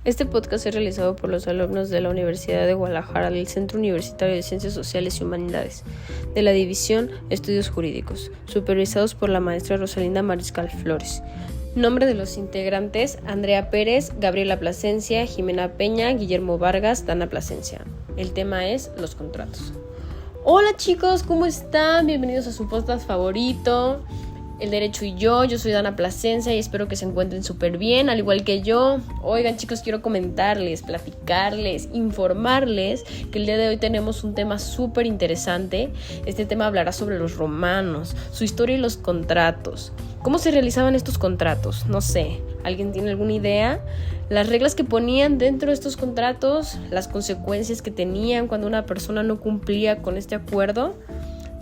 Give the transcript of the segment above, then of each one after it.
Este podcast es realizado por los alumnos de la Universidad de Guadalajara del Centro Universitario de Ciencias Sociales y Humanidades, de la División Estudios Jurídicos, supervisados por la maestra Rosalinda Mariscal Flores. Nombre de los integrantes: Andrea Pérez, Gabriela Plasencia, Jimena Peña, Guillermo Vargas, Dana Plasencia. El tema es los contratos. Hola chicos, ¿cómo están? Bienvenidos a su podcast favorito, El Derecho y Yo soy Dana Plasencia y espero que se encuentren súper bien, al igual que yo. Oigan chicos, quiero comentarles, platicarles, informarles que el día de hoy tenemos un tema súper interesante. Este tema hablará sobre los romanos, su historia y los contratos. ¿Cómo se realizaban estos contratos? No sé, ¿alguien tiene alguna idea? Las reglas que ponían dentro de estos contratos, las consecuencias que tenían cuando una persona no cumplía con este acuerdo.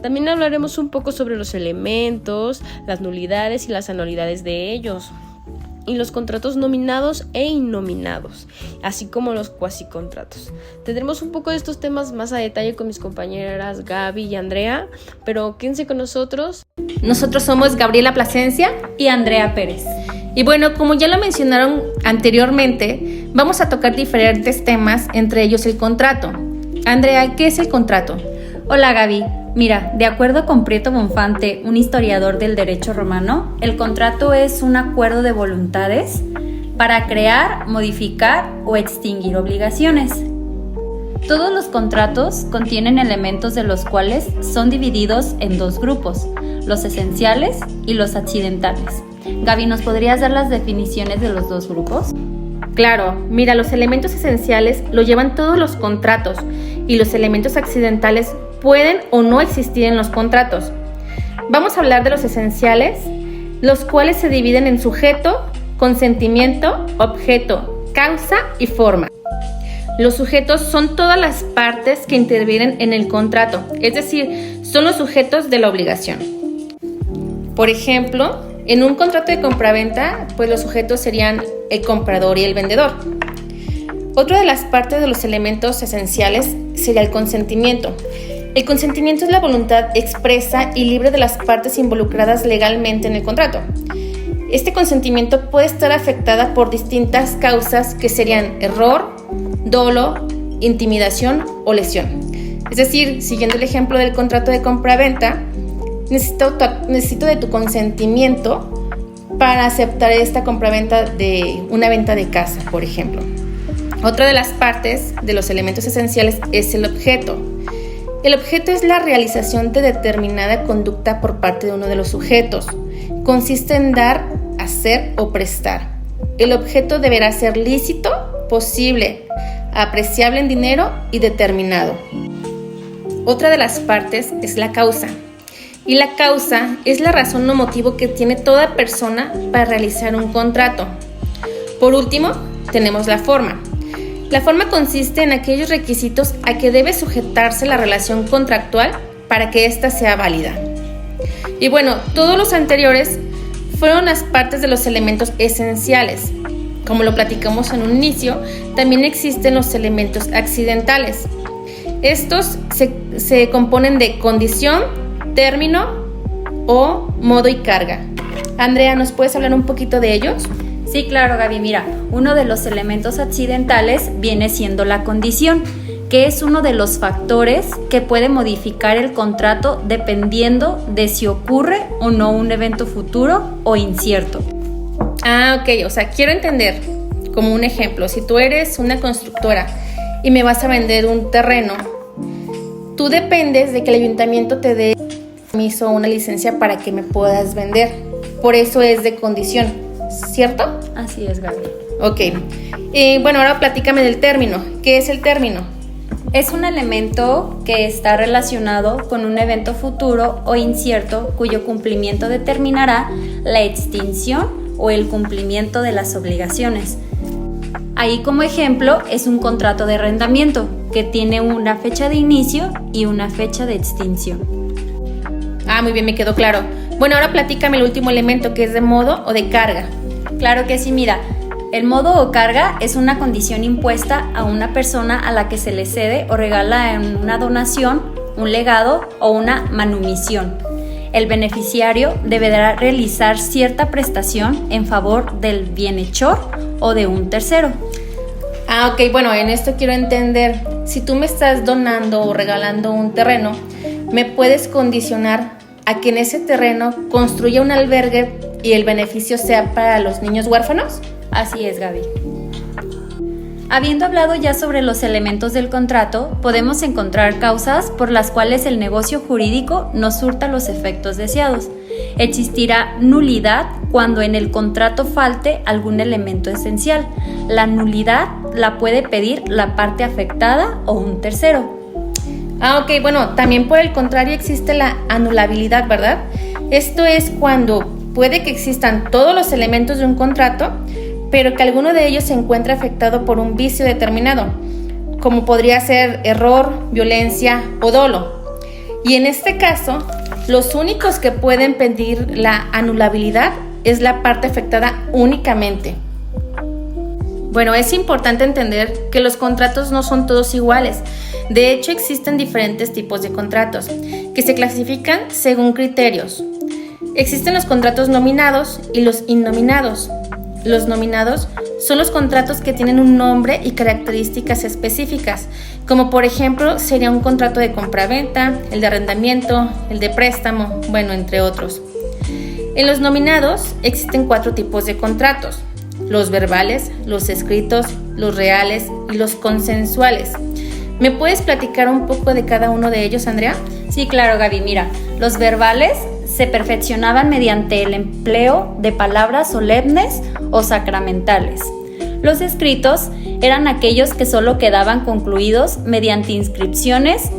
También hablaremos un poco sobre los elementos, las nulidades y las anualidades de ellos, y los contratos nominados e innominados, así como los cuasicontratos. Tendremos un poco de estos temas más a detalle con mis compañeras Gaby y Andrea, pero quédense con nosotros. Nosotros somos Gabriela Plasencia y Andrea Pérez. Y bueno, como ya lo mencionaron anteriormente, vamos a tocar diferentes temas, entre ellos el contrato. Andrea, ¿qué es el contrato? Hola Gaby. Mira, de acuerdo con Prieto Bonfante, un historiador del derecho romano, el contrato es un acuerdo de voluntades para crear, modificar o extinguir obligaciones. Todos los contratos contienen elementos de los cuales son divididos en dos grupos, los esenciales y los accidentales. Gaby, ¿nos podrías dar las definiciones de los dos grupos? Claro, mira, los elementos esenciales lo llevan todos los contratos y los elementos accidentales pueden o no existir en los contratos. Vamos a hablar de los esenciales, los cuales se dividen en sujeto, consentimiento, objeto, causa y forma. Los sujetos son todas las partes que intervienen en el contrato, es decir, son los sujetos de la obligación. Por ejemplo, en un contrato de compraventa, pues los sujetos serían el comprador y el vendedor. Otra de las partes de los elementos esenciales sería el consentimiento. El consentimiento es la voluntad expresa y libre de las partes involucradas legalmente en el contrato. Este consentimiento puede estar afectada por distintas causas que serían error, dolo, intimidación o lesión. Es decir, siguiendo el ejemplo del contrato de compraventa, necesito de tu consentimiento para aceptar esta compraventa de una venta de casa, por ejemplo. Otra de las partes de los elementos esenciales es el objeto. El objeto es la realización de determinada conducta por parte de uno de los sujetos. Consiste en dar, hacer o prestar. El objeto deberá ser lícito, posible, apreciable en dinero y determinado. Otra de las partes es la causa. Y la causa es la razón o motivo que tiene toda persona para realizar un contrato. Por último, tenemos la forma. La forma consiste en aquellos requisitos a que debe sujetarse la relación contractual para que ésta sea válida. Y bueno, todos los anteriores fueron las partes de los elementos esenciales. Como lo platicamos en un inicio, también existen los elementos accidentales. Estos se componen de condición, término o modo y carga. Andrea, ¿nos puedes hablar un poquito de ellos? Sí, claro, Gaby. Mira, uno de los elementos accidentales viene siendo la condición, que es uno de los factores que puede modificar el contrato dependiendo de si ocurre o no un evento futuro o incierto. Ok, o sea, quiero entender, como un ejemplo, si tú eres una constructora y me vas a vender un terreno, tú dependes de que el ayuntamiento te dé permiso o una licencia para que me puedas vender. Por eso es de condición, ¿cierto? Así es, Gaby. Ok. Bueno, ahora platícame del término. ¿Qué es el término? Es un elemento que está relacionado con un evento futuro o incierto cuyo cumplimiento determinará la extinción o el cumplimiento de las obligaciones. Ahí como ejemplo es un contrato de arrendamiento que tiene una fecha de inicio y una fecha de extinción. Muy bien, me quedó claro. Bueno, ahora platícame el último elemento, que es de modo o de carga. Claro que sí, mira, el modo o carga es una condición impuesta a una persona a la que se le cede o regala una donación, un legado o una manumisión. El beneficiario deberá realizar cierta prestación en favor del bienhechor o de un tercero. Ok, bueno, en esto quiero entender, si tú me estás donando o regalando un terreno, ¿me puedes condicionar a que en ese terreno construya un albergue y el beneficio sea para los niños huérfanos? Así es, Gaby. Habiendo hablado ya sobre los elementos del contrato, podemos encontrar causas por las cuales el negocio jurídico no surta los efectos deseados. Existirá nulidad cuando en el contrato falte algún elemento esencial. La nulidad la puede pedir la parte afectada o un tercero. Ok, bueno, también por el contrario existe la anulabilidad, ¿verdad? Esto es cuando puede que existan todos los elementos de un contrato, pero que alguno de ellos se encuentre afectado por un vicio determinado, como podría ser error, violencia o dolo. Y en este caso, los únicos que pueden pedir la anulabilidad es la parte afectada únicamente. Bueno, es importante entender que los contratos no son todos iguales. De hecho, existen diferentes tipos de contratos que se clasifican según criterios. Existen los contratos nominados y los innominados. Los nominados son los contratos que tienen un nombre y características específicas, como por ejemplo sería un contrato de compraventa, el de arrendamiento, el de préstamo, bueno, entre otros. En los nominados existen 4 tipos de contratos: los verbales, los escritos, los reales y los consensuales. ¿Me puedes platicar un poco de cada uno de ellos, Andrea? Sí, claro, Gaby. Mira, los verbales se perfeccionaban mediante el empleo de palabras solemnes o sacramentales. Los escritos eran aquellos que solo quedaban concluidos mediante inscripciones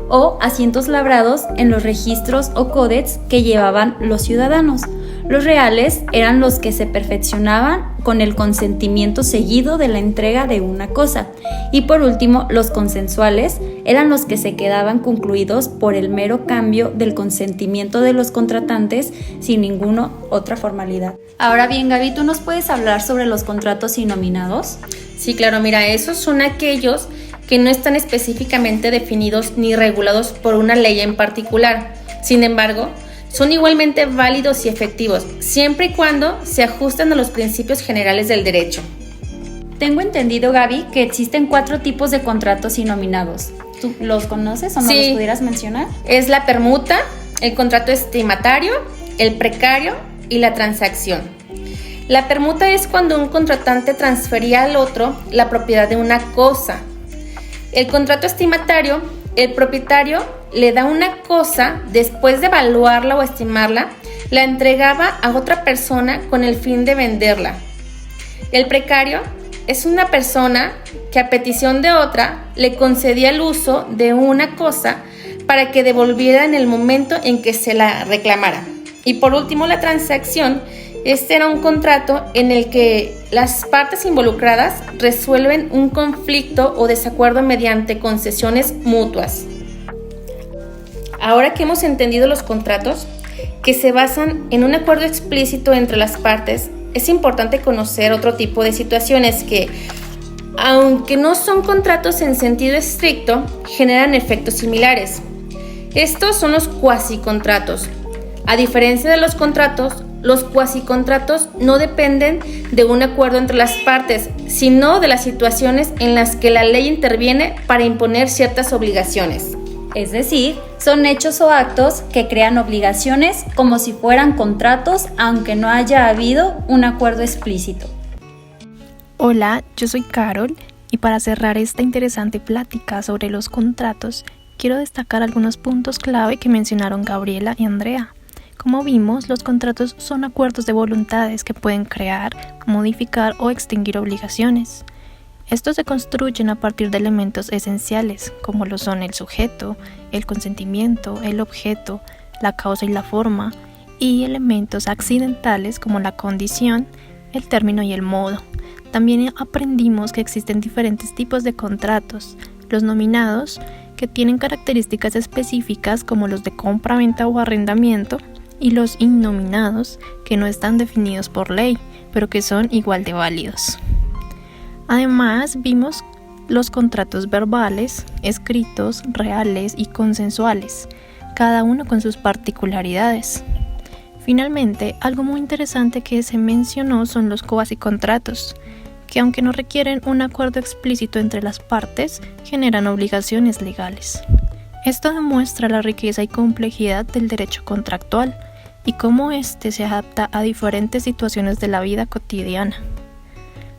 o asientos labrados en los registros o códex que llevaban los ciudadanos. Los reales eran los que se perfeccionaban con el consentimiento seguido de la entrega de una cosa. Y por último, los consensuales eran los que se quedaban concluidos por el mero cambio del consentimiento de los contratantes sin ninguna otra formalidad. Ahora bien, Gaby, ¿tú nos puedes hablar sobre los contratos innominados? Sí, claro, mira, esos son aquellos que no están específicamente definidos ni regulados por una ley en particular. Sin embargo, son igualmente válidos y efectivos, siempre y cuando se ajusten a los principios generales del derecho. Tengo entendido, Gaby, que existen 4 tipos de contratos innominados. ¿Tú los conoces o no los pudieras mencionar? Es la permuta, el contrato estimatario, el precario y la transacción. La permuta es cuando un contratante transfería al otro la propiedad de una cosa. El contrato estimatario, el propietario le da una cosa, después de evaluarla o estimarla, la entregaba a otra persona con el fin de venderla. El precario es una persona que a petición de otra le concedía el uso de una cosa para que devolviera en el momento en que se la reclamara. Y por último, la transacción. Este era un contrato en el que las partes involucradas resuelven un conflicto o desacuerdo mediante concesiones mutuas. Ahora que hemos entendido los contratos, que se basan en un acuerdo explícito entre las partes, es importante conocer otro tipo de situaciones que, aunque no son contratos en sentido estricto, generan efectos similares. Estos son los cuasicontratos. A diferencia de los contratos, los cuasicontratos no dependen de un acuerdo entre las partes, sino de las situaciones en las que la ley interviene para imponer ciertas obligaciones. Es decir, son hechos o actos que crean obligaciones como si fueran contratos, aunque no haya habido un acuerdo explícito. Hola, yo soy Carol y para cerrar esta interesante plática sobre los contratos, quiero destacar algunos puntos clave que mencionaron Gabriela y Andrea. Como vimos, los contratos son acuerdos de voluntades que pueden crear, modificar o extinguir obligaciones. Estos se construyen a partir de elementos esenciales, como lo son el sujeto, el consentimiento, el objeto, la causa y la forma, y elementos accidentales como la condición, el término y el modo. También aprendimos que existen diferentes tipos de contratos, los nominados, que tienen características específicas como los de compra, venta o arrendamiento, y los innominados, que no están definidos por ley, pero que son igual de válidos. Además, vimos los contratos verbales, escritos, reales y consensuales, cada uno con sus particularidades. Finalmente, algo muy interesante que se mencionó son los cuasicontratos, que aunque no requieren un acuerdo explícito entre las partes, generan obligaciones legales. Esto demuestra la riqueza y complejidad del derecho contractual y cómo éste se adapta a diferentes situaciones de la vida cotidiana.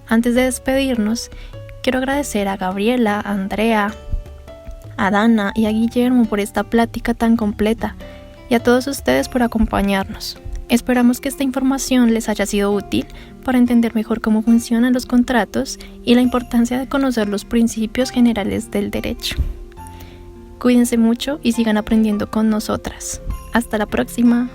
Antes de despedirnos, quiero agradecer a Gabriela, a Andrea, a Dana y a Guillermo por esta plática tan completa y a todos ustedes por acompañarnos. Esperamos que esta información les haya sido útil para entender mejor cómo funcionan los contratos y la importancia de conocer los principios generales del derecho. Cuídense mucho y sigan aprendiendo con nosotras. Hasta la próxima.